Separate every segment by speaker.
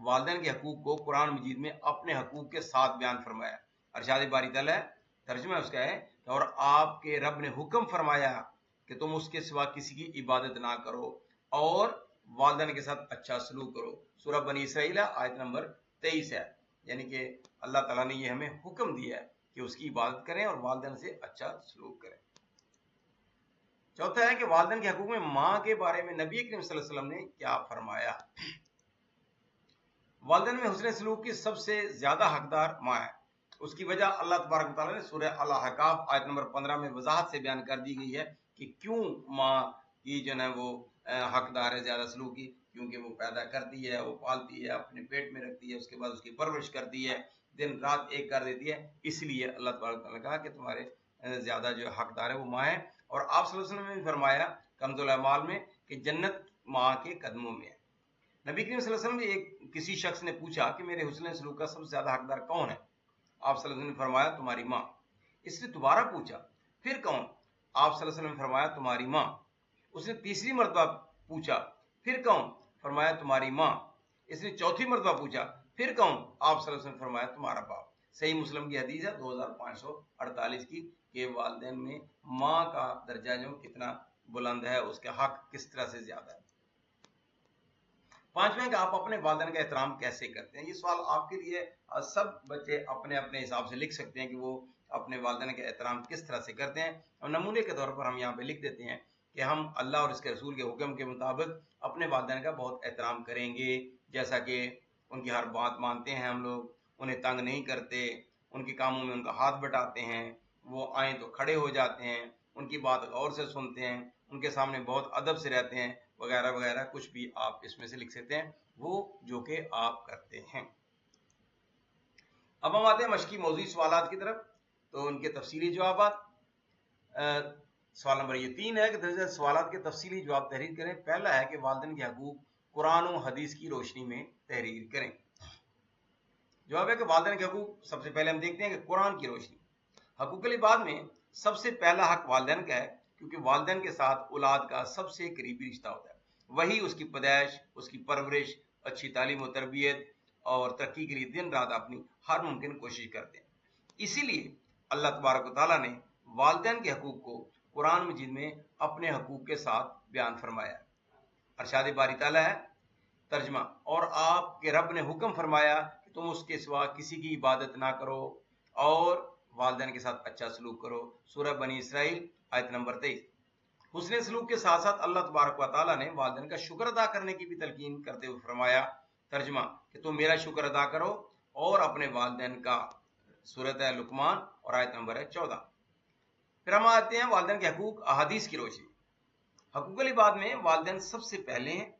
Speaker 1: والدین کے حقوق کو قرآن مجید میں اپنے حقوق کے ساتھ بیان فرمایا۔ ارشاد باری تعالیٰ ترجمہ اس کا ہے اور آپ کے رب نے حکم فرمایا کہ تم اس کے سوا کسی کی عبادت نہ کرو اور والدین کے ساتھ اچھا سلوک کرو۔ سورہ بنی اسرائیل آیت نمبر 23 ہے، یعنی کہ اللہ تعالیٰ نے یہ ہمیں حکم دیا ہے کہ اس کی عبادت کریں اور والدین سے اچھا سلوک کریں۔ چوتھا ہے کہ والدین کے حقوق میں ماں کے بارے میں نبی کریم صلی اللہ علیہ وسلم نے کیا فرمایا۔ والدین میں حسن سلوک کی سب سے زیادہ حقدار ماں ہے۔ اس کی وجہ اللہ تبارک و تعالیٰ نے سورہ الاحقاف آیت نمبر 15 میں وضاحت سے بیان کر دی گئی ہے کہ کیوں ماں کی جو ہے وہ حقدار ہے زیادہ سلوک کی، کیونکہ وہ پیدا کرتی ہے، وہ پالتی ہے، اپنے پیٹ میں رکھتی ہے، اس کے بعد اس کی پرورش کرتی ہے، دن رات ایک کر دیتی ہے۔ اس لیے اللہ تبارک و تعالیٰ نے کہا کہ تمہارے زیادہ جو حقدار ہے وہ ماں ہے۔ اور آپ صلی اللہ علیہ وسلم نے بھی فرمایا کنز الاعمال میں کہ جنت ماں کے قدموں میں ہے۔ نبی کریم صلی اللہ علیہ وسلم سے کسی شخص نے پوچھا کہ میرے حسن سلوک کا سب سے زیادہ حقدار کون ہے؟ آپ صلی اللہ علیہ وسلم نے فرمایا تمہاری ماں۔ اس نے دوبارہ پوچھا پھر کون؟ آپ صلی اللہ علیہ وسلم نے فرمایا تمہاری ماں۔ اس نے تیسری مرتبہ پوچھا پھر کون؟ فرمایا تمہاری ماں۔ اس نے چوتھی مرتبہ پوچھا پھر کون؟ آپ صلی اللہ علیہ وسلم نے فرمایا تمہارا باپ۔ صحیح مسلم کی حدیث ہے 2548 کی کہ والدین میں ماں کا درجہ جو کتنا بلند ہے، اس کا حق کس طرح سے زیادہ ہے۔ پانچویں کہ آپ اپنے والدین کا احترام کیسے کرتے ہیں۔ یہ سوال آپ کے لیے سب بچے اپنے اپنے حساب سے لکھ سکتے ہیں کہ وہ اپنے والدین کا احترام کس طرح سے کرتے ہیں، اور نمونے کے طور پر ہم یہاں پہ لکھ دیتے ہیں کہ ہم اللہ اور اس کے رسول کے حکم کے مطابق اپنے والدین کا بہت احترام کریں گے، جیسا کہ ان کی ہر بات مانتے ہیں ہم لوگ، انہیں تنگ نہیں کرتے، ان کے کاموں میں ان کا ہاتھ بٹاتے ہیں، وہ آئیں تو کھڑے ہو جاتے ہیں، ان کی بات غور سے سنتے ہیں، ان کے سامنے بہت ادب سے رہتے ہیں، وغیرہ وغیرہ کچھ بھی آپ اس میں سے لکھ سکتے ہیں وہ جو کہ آپ کرتے ہیں۔ اب ہم آتے ہیں مشقی موضوعی سوالات کی طرف، تو ان کے تفصیلی جوابات۔ سوال نمبر یہ 3 ہے کہ سوالات کے تفصیلی جواب تحریر کریں۔ پہلا ہے کہ والدین کے حقوق قرآن و حدیث کی روشنی میں تحریر کریں۔ جواب ہے کہ والدین کے حقوق سب سے پہلے ہم دیکھتے ہیں کہ قرآن کی روشنی۔ حقوق العباد میں سب سے پہلا حق والدین کا ہے، کیونکہ والدین کے ساتھ اولاد کا سب سے قریبی رشتہ ہوتا ہے، وہی اس کی پیدائش، اس کی پرورش، اچھی تعلیم و تربیت اور ترقی کے لیے دن رات اپنی ہر ممکن کوشش کرتے ہیں۔ اسی لیے اللہ تبارک و تعالیٰ نے والدین کے حقوق کو قرآن مجید میں اپنے حقوق کے ساتھ بیان فرمایا۔ ارشاد باری تعالیٰ ہے ترجمہ اور آپ کے رب نے حکم فرمایا کہ تم اس کے سوا کسی کی عبادت نہ کرو اور والدین کے ساتھ اچھا سلوک کرو۔ سورہ بنی اسرائیل آیت نمبر 23۔ حسن سلوک کے ساتھ ساتھ اللہ تبارک و تعالیٰ نے والدین کا شکر ادا کرنے کی بھی تلقین کرتے ہوئے فرمایا ترجمہ کہ تم میرا شکر ادا کرو اور اپنے والدین کا، سورۃ لقمان اور آیت نمبر ہے 14۔ پھر ہم آتے ہیں والدین کے حقوق احادیث کی روشنی۔ حقوق العباد میں والدین سب سے پہلے ہیں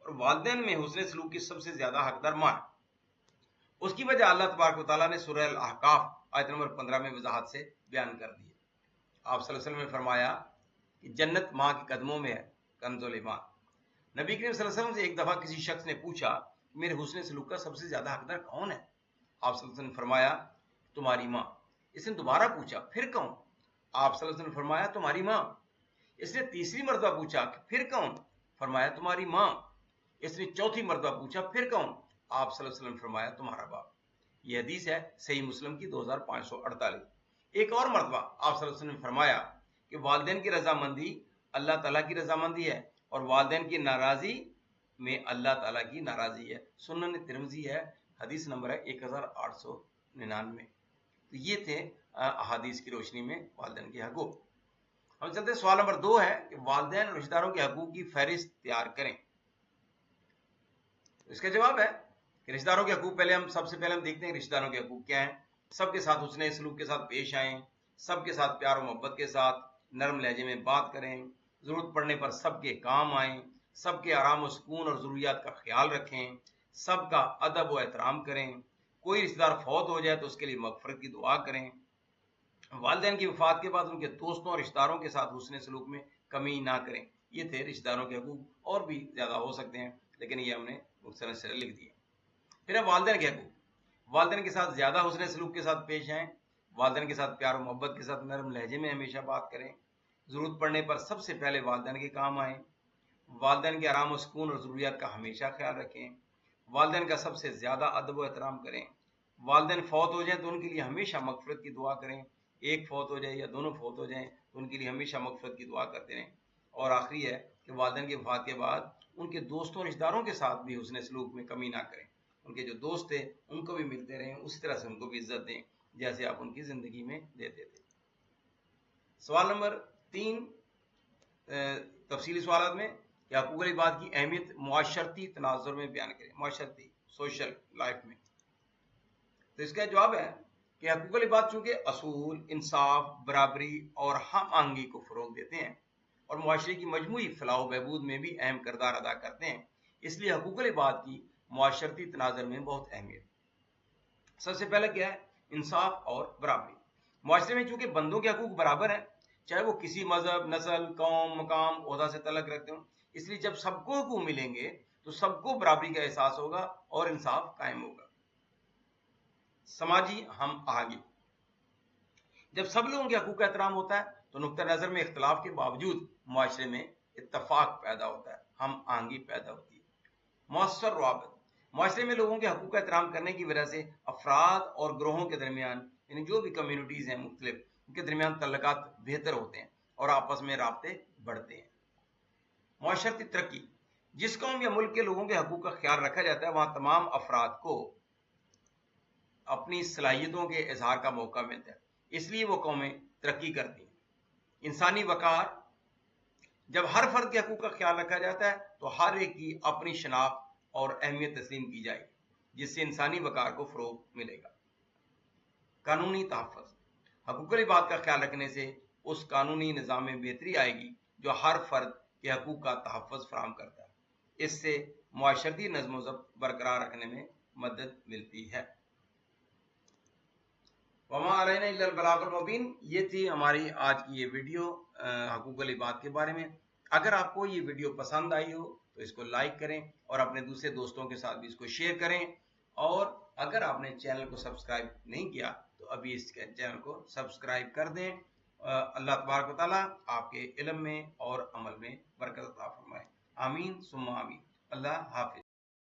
Speaker 1: اور والدین میں حسن سلوک کی سب سے زیادہ حقدار ماں ہے۔ اس کی وجہ اللہ تبارک و تعالیٰ نے سورہ الاحقاف آیت نمبر 15 میں وضاحت سے بیان کر دی ہے۔ آپ صلی اللہ علیہ وسلم نے فرمایا کہ جنت ماں کے قدموں میں ہے، کنز الایمان۔ نبی کریم صلی اللہ علیہ وسلم سے ایک دفعہ کسی شخص نے پوچھا میرے حسن سلوک کا سب سے زیادہ حقدار کون ہے؟ آپ صلی اللہ علیہ وسلم نے فرمایا تمہاری ماں۔ اس نے دوبارہ پوچھا پھر کون؟ آپ صلی اللہ علیہ وسلم نے فرمایا تمہاری ماں۔ اس نے تیسری مرتبہ پوچھا پھر کون؟ فرمایا تمہاری ماں۔ اس نے چوتھی مرتبہ پوچھا پھر کون؟ آپ صلی اللہ علیہ وسلم نے فرمایا تمہارا باپ۔ یہ حدیث ہے صحیح مسلم کی 2548۔ ایک اور مرتبہ آپ صلی اللہ علیہ وسلم نے فرمایا کہ والدین کی رضامندی اللہ تعالیٰ کی رضامندی ہے اور والدین کی ناراضی میں اللہ تعالیٰ کی ناراضی ہے۔ سنن ترمذی ہے، حدیث نمبر ہے 1899۔ تو یہ تھے احادیث کی روشنی میں والدین کے حقوق۔ ہم چلتے سوال نمبر 2 ہے کہ والدین اور رشتہ داروں کے حقوق کی فہرست تیار کریں۔ اس کا جواب ہے کہ رشتہ داروں کے حقوق سب سے پہلے ہم دیکھتے ہیں رشتہ داروں کے حقوق کیا ہیں۔ سب کے ساتھ حسن سلوک کے ساتھ پیش آئیں، سب کے ساتھ پیار و محبت کے ساتھ نرم لہجے میں بات کریں، ضرورت پڑنے پر سب کے کام آئیں، سب کے آرام و سکون اور ضروریات کا خیال رکھیں، سب کا ادب و احترام کریں، کوئی رشتہ دار فوت ہو جائے تو اس کے لیے مغفرت کی دعا کریں، والدین کی وفات کے بعد ان کے دوستوں اور رشتہ داروں کے ساتھ حسن سلوک میں کمی نہ کریں۔ یہ تھے رشتہ داروں کے حقوق، اور بھی زیادہ ہو سکتے ہیں لیکن یہ ہم نے مختصر سے لکھ دیا۔ پھر ہے والدین کے حقوق۔ والدین کے ساتھ زیادہ حسن سلوک کے ساتھ پیش آئیں، والدین کے ساتھ پیار و محبت کے ساتھ نرم لہجے میں ہمیشہ بات کریں، ضرورت پڑنے پر سب سے پہلے والدین کے کام آئیں، والدین کے آرام و سکون اور ضروریات کا ہمیشہ خیال رکھیں، والدین کا سب سے زیادہ ادب و احترام کریں، والدین فوت ہو جائیں تو ان کے لیے ہمیشہ مغفرت کی دعا کریں، ایک فوت ہو جائے یا دونوں فوت ہو جائیں تو ان کے لیے ہمیشہ مغفرت کی دعا کرتے رہیں۔ اور آخری ہے کہ والدین کی وفات کے بعد ان کے دوستوں رشتہ داروں کے ساتھ بھی حسن سلوک میں کمی نہ کریں، ان کے جو دوست تھے ان کو بھی ملتے رہیں، اسی طرح سے ان کو بھی عزت دیں جیسے آپ ان کی زندگی میں دیتے تھے۔ سوال نمبر 3 تفصیلی سوالات میں کہ حقوق العباد کی اہمیت معاشرتی تناظر میں بیان کریں، معاشرتی سوشل لائف میں۔ تو اس کا جواب ہے کہ حقوق العباد چونکہ اصول، انصاف، برابری اور ہم آہنگی کو فروغ دیتے ہیں اور معاشرے کی مجموعی فلاح و بہبود میں بھی اہم کردار ادا کرتے ہیں، اس لیے حقوق العباد کی معاشرتی تناظر میں بہت اہمیت۔ سب سے پہلے کیا ہے؟ انصاف اور برابری۔ معاشرے میں چونکہ بندوں کے حقوق برابر ہیں، چاہے وہ کسی مذہب، نسل، قوم، مقام، عہدہ سے تعلق رکھتے ہوں، اس لیے جب سب کو حقوق ملیں گے تو سب کو برابری کا احساس ہوگا اور انصاف قائم ہوگا۔ سماجی ہم آہنگی۔ جب سب لوگوں کے حقوق کا احترام ہوتا ہے تو نقطہ نظر میں اختلاف کے باوجود معاشرے میں اتفاق پیدا ہوتا ہے، ہم آہنگی پیدا ہوتی ہے۔ مؤثر روابط۔ معاشرے میں لوگوں کے حقوق کا احترام کرنے کی وجہ سے افراد اور گروہوں کے درمیان، یعنی جو بھی کمیونٹیز ہیں مختلف، ان کے درمیان تعلقات بہتر ہوتے ہیں اور آپس میں رابطے بڑھتے ہیں۔ معاشرتی ترقی۔ جس قوم یا ملک کے لوگوں کے حقوق کا خیال رکھا جاتا ہے وہاں تمام افراد کو اپنی صلاحیتوں کے اظہار کا موقع ملتا ہے، اس لیے وہ قومیں ترقی کرتی ہیں۔ انسانی وقار۔ جب ہر فرد کے حقوق کا خیال رکھا جاتا ہے تو ہر ایک کی اپنی شناخت اور اہمیت تسلیم کی جائے گی، جس سے انسانی وقار کو فروغ ملے گا۔ قانونی تحفظ۔ حقوق العباد کا خیال رکھنے سے اس قانونی نظام میں بہتری آئے گی جو ہر فرد کے حقوق کا تحفظ فراہم کرتا ہے، اس سے معاشرتی نظم و ضبط برقرار رکھنے میں مدد ملتی ہے۔ وما علینا الا البلاغ المبین۔ یہ تھی ہماری آج کی یہ ویڈیو حقوق العباد کے بارے میں۔ اگر آپ کو یہ ویڈیو پسند آئی ہو تو اس کو لائک کریں اور اپنے دوسرے دوستوں کے ساتھ بھی اس کو شیئر کریں، اور اگر آپ نے چینل کو سبسکرائب نہیں کیا تو ابھی اس چینل کو سبسکرائب کر دیں۔ اللہ تبارک و تعالیٰ آپ کے علم میں اور عمل میں برکت عطا فرمائے۔ آمین ثم آمین۔ اللہ حافظ۔